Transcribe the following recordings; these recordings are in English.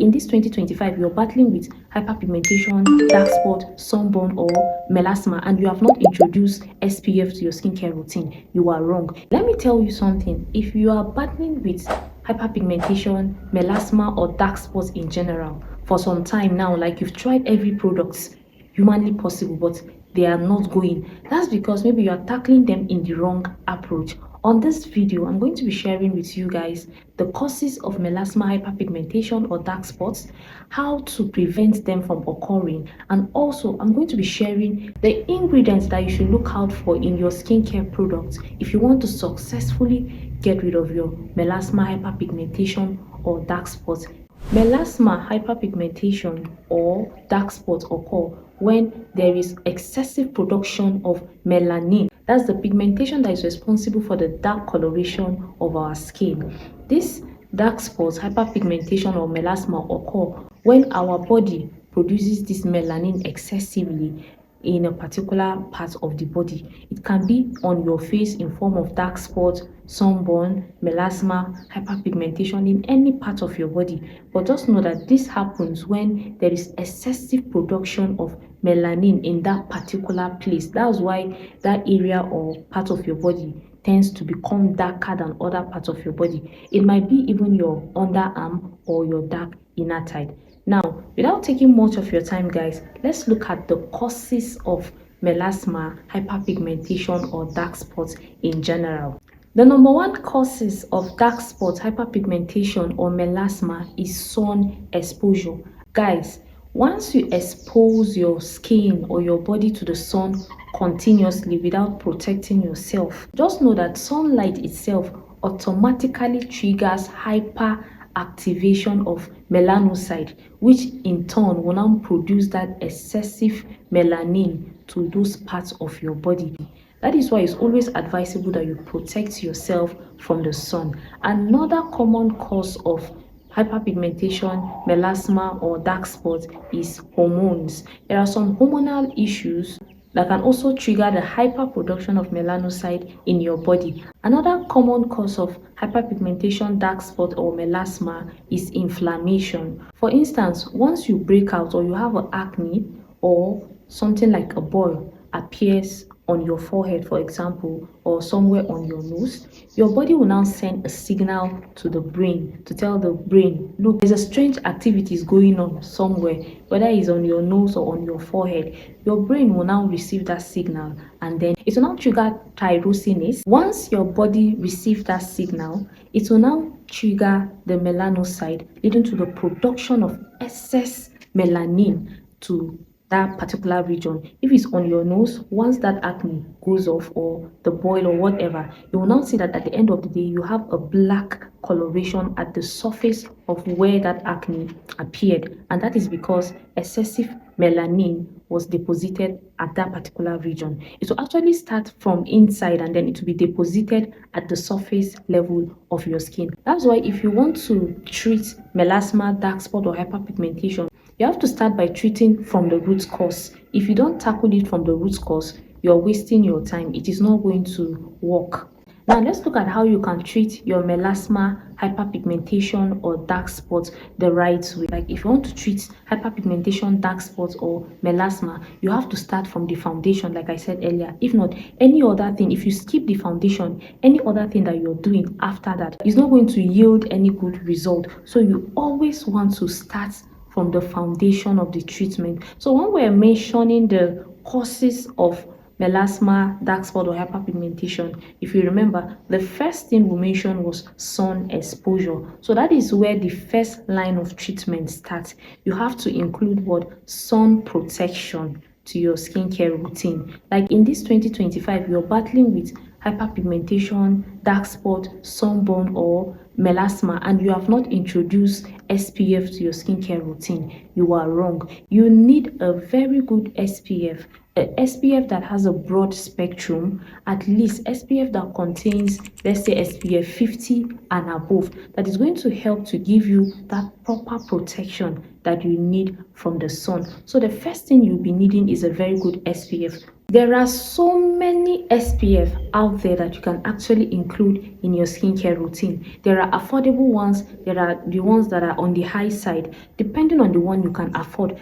In this 2025, you're battling with hyperpigmentation, dark spot, sunburn, or melasma, and you have not introduced SPF to your skincare routine. You are wrong. Let me tell you something. If you are battling with hyperpigmentation, melasma, or dark spots in general for some time now, like you've tried every product humanly possible, but they are not going, that's because maybe you are tackling them in the wrong approach. On this video, I'm going to be sharing with you guys the causes of melasma, hyperpigmentation, or dark spots, how to prevent them from occurring, and also I'm going to be sharing the ingredients that you should look out for in your skincare products if you want to successfully get rid of your melasma, hyperpigmentation, or dark spots. Melasma, hyperpigmentation, or dark spots occur when there is excessive production of melanin. That's the pigmentation that is responsible for the dark coloration of our skin. This dark spots, hyperpigmentation, or melasma occur when our body produces this melanin excessively in a particular part of the body. It can be on your face in form of dark spots, sunburn, melasma, hyperpigmentation in any part of your body. But just know that this happens when there is excessive production of melanin in that particular place. That's why that area or part of your body tends to become darker than other parts of your body. It might be even your underarm or your dark inner thigh. Now, without taking much of your time, guys, let's look at the causes of melasma, hyperpigmentation, or dark spots in general. The number one causes of dark spots, hyperpigmentation, or melasma is sun exposure. Guys, once you expose your skin or your body to the sun continuously without protecting yourself, just know that sunlight itself automatically triggers hyperactivation of melanocytes, which in turn will now produce that excessive melanin to those parts of your body. That is why it's always advisable that you protect yourself from the sun. Another common cause of hyperpigmentation, melasma, or dark spots is hormones. There are some hormonal issues that can also trigger the hyperproduction of melanocytes in your body. Another common cause of hyperpigmentation, dark spot, or melasma is inflammation. For instance, once you break out or you have an acne or something like a boil appears on your forehead, for example, or somewhere on your nose, your body will now send a signal to the brain to tell the brain, look, there's a strange activities going on somewhere, whether it's on your nose or on your forehead. Your brain will now receive that signal, and then it will now trigger tyrosinase. Once your body receives that signal, it will now trigger the melanocyte, leading to the production of excess melanin to that particular region. If it's on your nose, once that acne goes off or the boil or whatever, you will now see that at the end of the day you have a black coloration at the surface of where that acne appeared, and that is because excessive melanin was deposited at that particular region. It will actually start from inside and then it will be deposited at the surface level of your skin. That's why if you want to treat melasma, dark spot, or hyperpigmentation, you have to start by treating from the root cause. If you don't tackle it from the root cause, you're wasting your time. It is not going to work. Now let's look at how you can treat your melasma, hyperpigmentation, or dark spots the right way. Like if you want to treat hyperpigmentation, dark spots, or melasma, you have to start from the foundation, like I said earlier. If not, any other thing, if you skip the foundation, any other thing that you're doing after that is not going to yield any good result. So you always want to start from the foundation of the treatment. So when we're mentioning the causes of melasma, dark spot, or hyperpigmentation, if you remember, the first thing we mentioned was sun exposure. So that is where the first line of treatment starts. You have to include what? Sun protection to your skincare routine. Like in this 2025, you're battling with hyperpigmentation, dark spot, sunburn, or melasma, and you have not introduced SPF to your skincare routine. You are wrong. You need a very good SPF, a SPF that has a broad spectrum, at least SPF that contains, let's say, SPF 50 and above, that is going to help to give you that proper protection that you need from the sun. So the first thing you'll be needing is a very good SPF. There are so many SPF out there that you can actually include in your skincare routine. There are affordable ones, there are the ones that are on the high side. Depending on the one you can afford,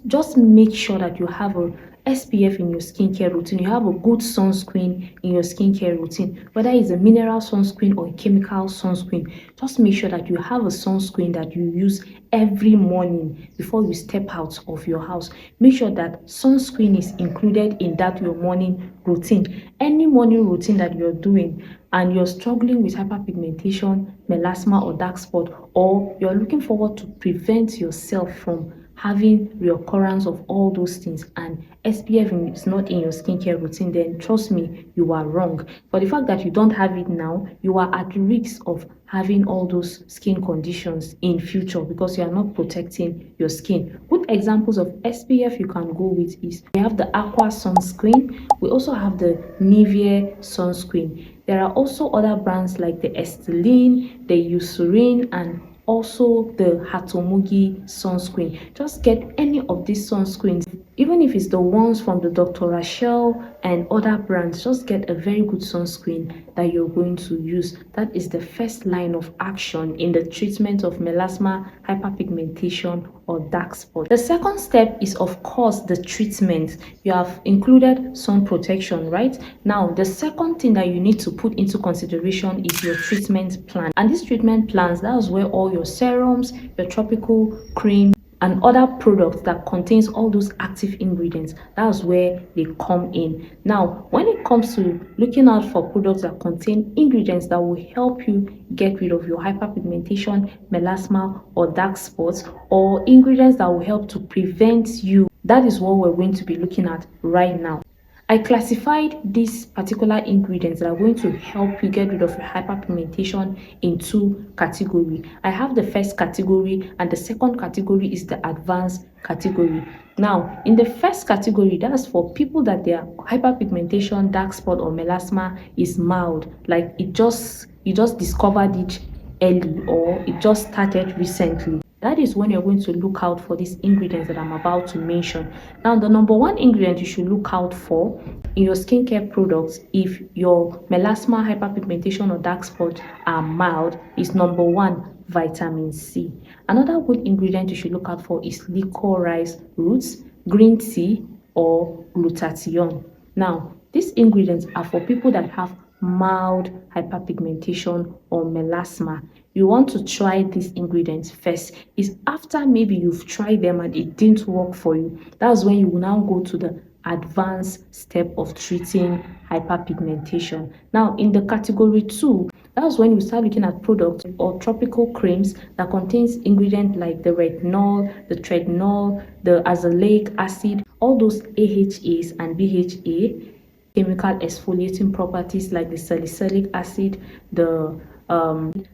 just make sure that you have a SPF in your skincare routine. You have a good sunscreen in your skincare routine, whether it's a mineral sunscreen or a chemical sunscreen. Just make sure that you have a sunscreen that you use every morning before you step out of your house. Make sure that sunscreen is included in that your morning routine. Any morning routine that you're doing and you're struggling with hyperpigmentation, melasma or dark spot, or you're looking forward to prevent yourself from having reoccurrence of all those things, and SPF is not in your skincare routine, then trust me, you are wrong. For the fact that you don't have it now, you are at risk of having all those skin conditions in future because you are not protecting your skin. Good examples of SPF you can go with is we have the Aqua sunscreen, we also have the Nivea sunscreen. There are also other brands like the Esteline, the Eucerin, and also the Hatomugi sunscreen. Just get any of these sunscreens, even if it's the ones from the Dr. Rachel and other brands. Just get a very good sunscreen that you're going to use. That is the first line of action in the treatment of melasma, hyperpigmentation, or dark spot. The second step is, of course, the treatment. You have included sun protection, right? Now the second thing that you need to put into consideration is your treatment plan. And these treatment plans, that's where all your serums, your tropical cream, and other products that contains all those active ingredients, that's where they come in. Now when it comes to looking out for products that contain ingredients that will help you get rid of your hyperpigmentation, melasma, or dark spots, or ingredients that will help to prevent you, that is what we're going to be looking at right now. I classified these particular ingredients that are going to help you get rid of your hyperpigmentation in two categories. I have the first category, and the second category is the advanced category. Now, in the first category, that's for people that their hyperpigmentation, dark spot, or melasma is mild, like you just discovered it early or it just started recently. That is when you're going to look out for these ingredients that I'm about to mention. Now, the number one ingredient you should look out for in your skincare products, if your melasma, hyperpigmentation, or dark spot are mild, is number one, vitamin C. Another good ingredient you should look out for is licorice roots, green tea, or glutathione. Now, these ingredients are for people that have mild hyperpigmentation or melasma. You want to try these ingredients first. Is after maybe you've tried them and it didn't work for you, that's when you will now go to the advanced step of treating hyperpigmentation. Now in the category 2, that's when you start looking at products or tropical creams that contains ingredients like the retinol, the tretinoin, the azelaic acid, all those AHAs and BHA, chemical exfoliating properties like the salicylic acid, the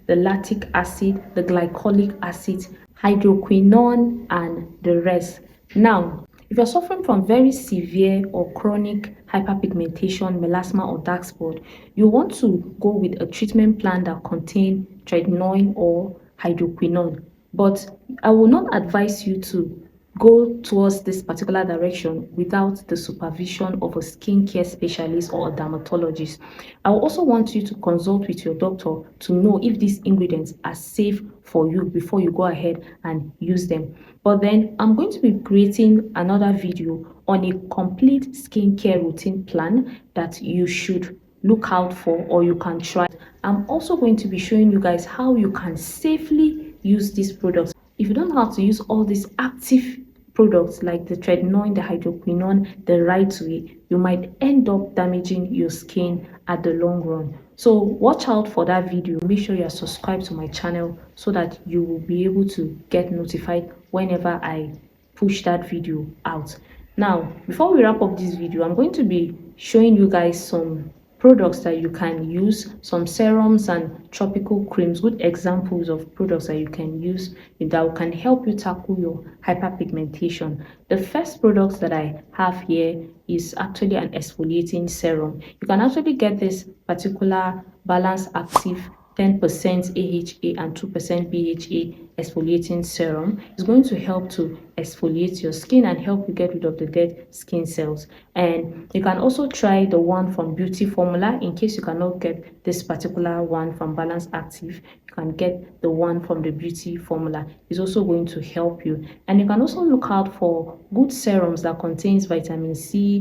lactic acid, the glycolic acid, hydroquinone, and the rest. Now, if you're suffering from very severe or chronic hyperpigmentation, melasma, or dark spot, you want to go with a treatment plan that contains tretinoin or hydroquinone. But I will not advise you to go towards this particular direction without the supervision of a skincare specialist or a dermatologist. I will also want you to consult with your doctor to know if these ingredients are safe for you before you go ahead and use them. But then I'm going to be creating another video on a complete skincare routine plan that you should look out for or you can try. I'm also going to be showing you guys how you can safely use these products. If you don't know how to use all these active products like the tretinoin, the hydroquinone the right way, you might end up damaging your skin at the long run. So watch out for that video. Make sure you are subscribed to my channel so that you will be able to get notified whenever I push that video out. Now, before we wrap up this video, I'm going to be showing you guys some products that you can use, some serums and tropical creams, good examples of products that you can use that can help you tackle your hyperpigmentation. The first product that I have here is actually an exfoliating serum. You can actually get this particular balance active 10% AHA and 2% BHA exfoliating serum. Is going to help to exfoliate your skin and help you get rid of the dead skin cells. And you can also try the one from Beauty Formula. In case you cannot get this particular one from Balance Active, you can get the one from the Beauty Formula. It's also going to help you. And you can also look out for good serums that contains vitamin C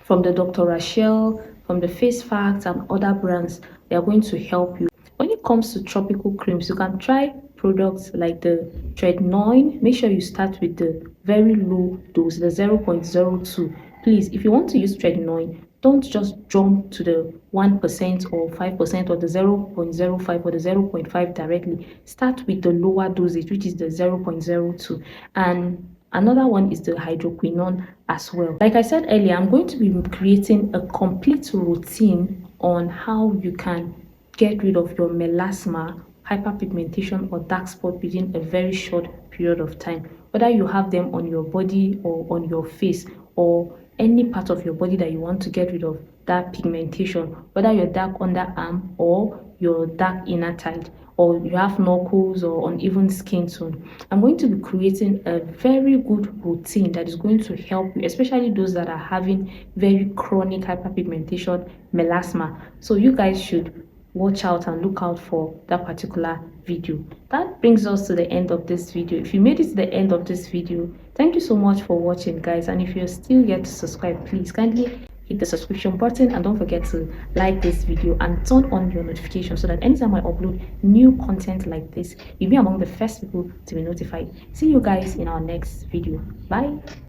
from the Dr. Rachel, from the Face Facts and other brands. They are going to help you. When it comes to tropical creams, you can try products like the tretinoin. Make sure you start with the very low dose, the 0.02. Please, if you want to use tretinoin, don't just jump to the 1% or 5% or the 0.05 or the 0.5 directly. Start with the lower dosage, which is the 0.02. And another one is the hydroquinone as well. Like I said earlier, I'm going to be creating a complete routine on how you can get rid of your melasma, hyperpigmentation, or dark spot within a very short period of time. Whether you have them on your body or on your face or any part of your body that you want to get rid of that pigmentation, whether you're dark underarm or your dark inner thigh, or you have knuckles or uneven skin tone, I'm going to be creating a very good routine that is going to help you, especially those that are having very chronic hyperpigmentation, melasma. So you guys should watch out and look out for that particular video. That brings us to the end of this video. If you made it to the end of this video, thank you so much for watching, guys. And if you're still yet to subscribe, please kindly hit the subscription button and don't forget to like this video and turn on your notifications so that anytime I upload new content like this, you'll be among the first people to be notified. See you guys in our next video. Bye.